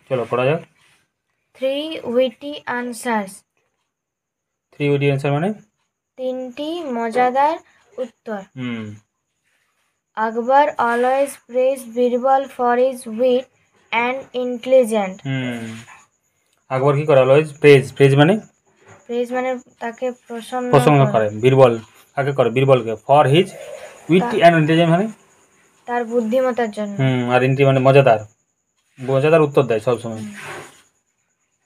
চলো পড়া যাক। 3 witty answers. 3 witty answer মানে 3টি মজাদার উত্তর। Akbar always praised Birbal for his wit and intelligence. আকবর কি করে? অলওয়েজ প্রেজ মানে তাকে প্রশংসা করে। বীরবল কাকে করে? বীরবলকে। For his wit and intelligence মানে তার বুদ্ধিমত্তার জন্য। আর ইন্টি মানে মজাদার উত্তর দেয় সব সময়।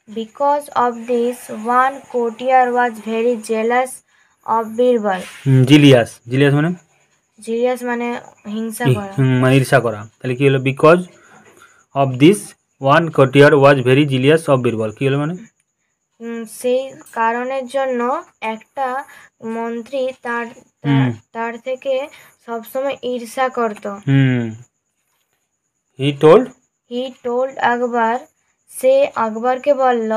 Because of this, one courtier was very jealous of Birbal. জিলিয়াস মানে হিংসা করা, মানে ঈর্ষা করা। তাহলে কি হলো? Because of this one courtier was very jealous of Birbal. কি হলো মানে? সেই কারণের জন্য একটা মন্ত্রী তার থেকে সবসময় ঈর্ষা করত। হি টোল্ড আকবর, সে আকবরকে বলল,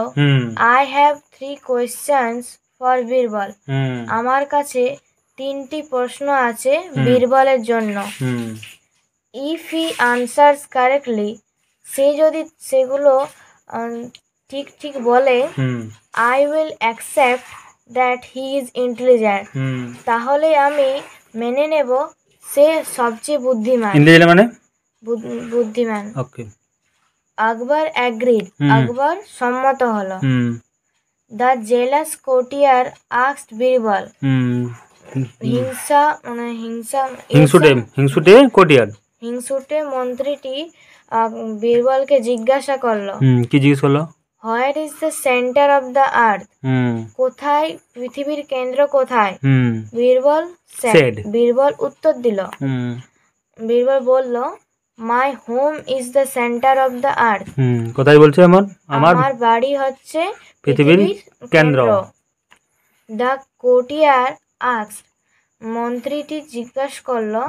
I have 3 questions for Birbal. আমার কাছে 3টি প্রশ্ন আছে বীরবলের জন্য। ইফ হি আনসার্স কারেক্টলি, সে যদি সেগুলো ঠিক বলে, I will accept that he is intelligent, তাহলে আমি মেনে নেব সে সবচেয়ে বুদ্ধিমান। আকবর অ্যাগ্রিড, আকবর সম্মত হলো। The jealous courtier asked Birbal, হিংসুটে মন্ত্রীটি বীরবলকে জিজ্ঞাসা করলো, কি জিজ্ঞেস করলো? Where is the centre of the earth, কোথায় পৃথিবীর কেন্দ্র কোথায়? বীরবল উত্তর দিল, বীরবল বলল, my home is the centre of the earth, কোথায় বলছে? আমার বাড়ি হচ্ছে পৃথিবীর কেন্দ্র। দ্য কোর্টিয়ার আস্কড, মন্ত্রীটি জিজ্ঞাসা করলো,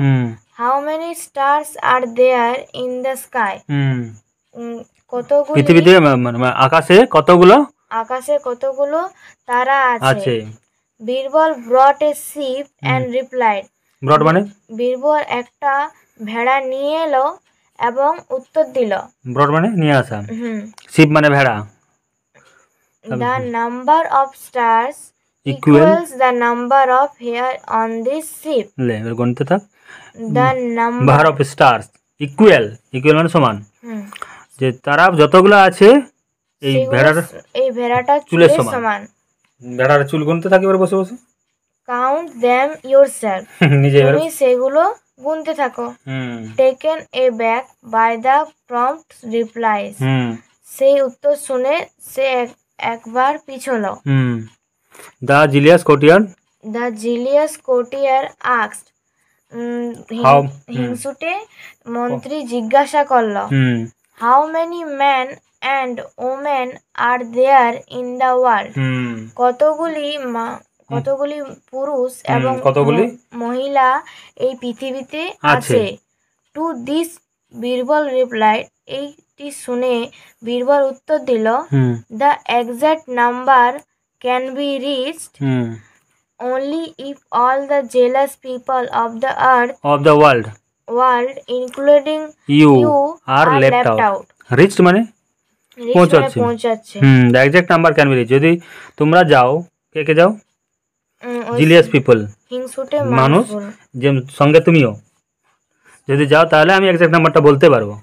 how many stars are there in the sky, পৃথিবীতে আকাশে কতগুলো তারা আছে? Birbal brought a sheep and replied, brought মানে বীরবল একটা ভেড়া নিয়ে এলো এবং উত্তর দিল। ব্রট মানে নিয়ে আসা, শিপ মানে ভেড়া। The number of stars equals the number of hair on this sheep. গণিতে থাক। The number of stars equal মানে সমান, যে তারা যতগুলো আছে এই ভেড়াটা চুলের সমান। ভেড়ার চুল গুনতে থাকে এবার বসে বসে। কাউন্ট দেম ইয়োরসেলফ, তুমি সেগুলো গুনতে থাকো। Taken aback by the prompt replies, সেই উত্তর শুনে সে একবার পিছলো। দ্য জিলিয়াস কোর্টিয়ার আস্কড, হিংসুটে মন্ত্রী জিজ্ঞাসা করলো, how many man and women are there in the world, কতগুলি পুরুষ এবং মহিলা এই পৃথিবীতে আছে? টু দিস বীরবল রিপ্লাইড, এইটি শুনে বীরবল উত্তর দিল, the exact number can be reached only if all the jealous people of the earth of the world including you are left out. Reached মানে পৌঁছাচ্ছে। the exact number can be reached, যদি তোমরা যাও, কে যাও? জিলিয়াস পিপল, হিংসুটে মানুষ, যে সঙ্গে তুমিও যদি যাও তাহলে আমি এক্সাক্ট নাম্বারটা বলতে পারবো।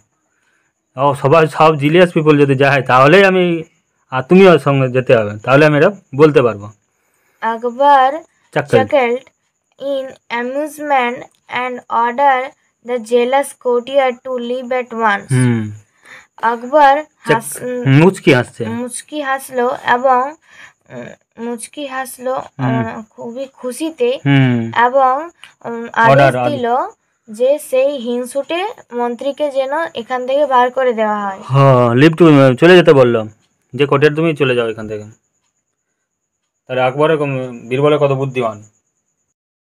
সব জিলিয়াস পিপল যদি যায় তাহলে আমি, আর তুমিও সঙ্গে যেতে হবে, তাহলে আমি এটা বলতে পারবো। Akbar chuckled in amusement and ordered the jealous courtier to leave at once. আকবর মুচকি হাসলো এবং খুবই খুশিতে, এবং আদেশ দিল যে সেই হিংসুটে মন্ত্রীকে যেন এখান থেকে বার করে দেওয়া হয়। চলে যেতে বললো, যে কোর্টিয়ার তুমি চলে যাও এখান থেকে। তাহলে আকবরের বীরবলের কত বুদ্ধিমান।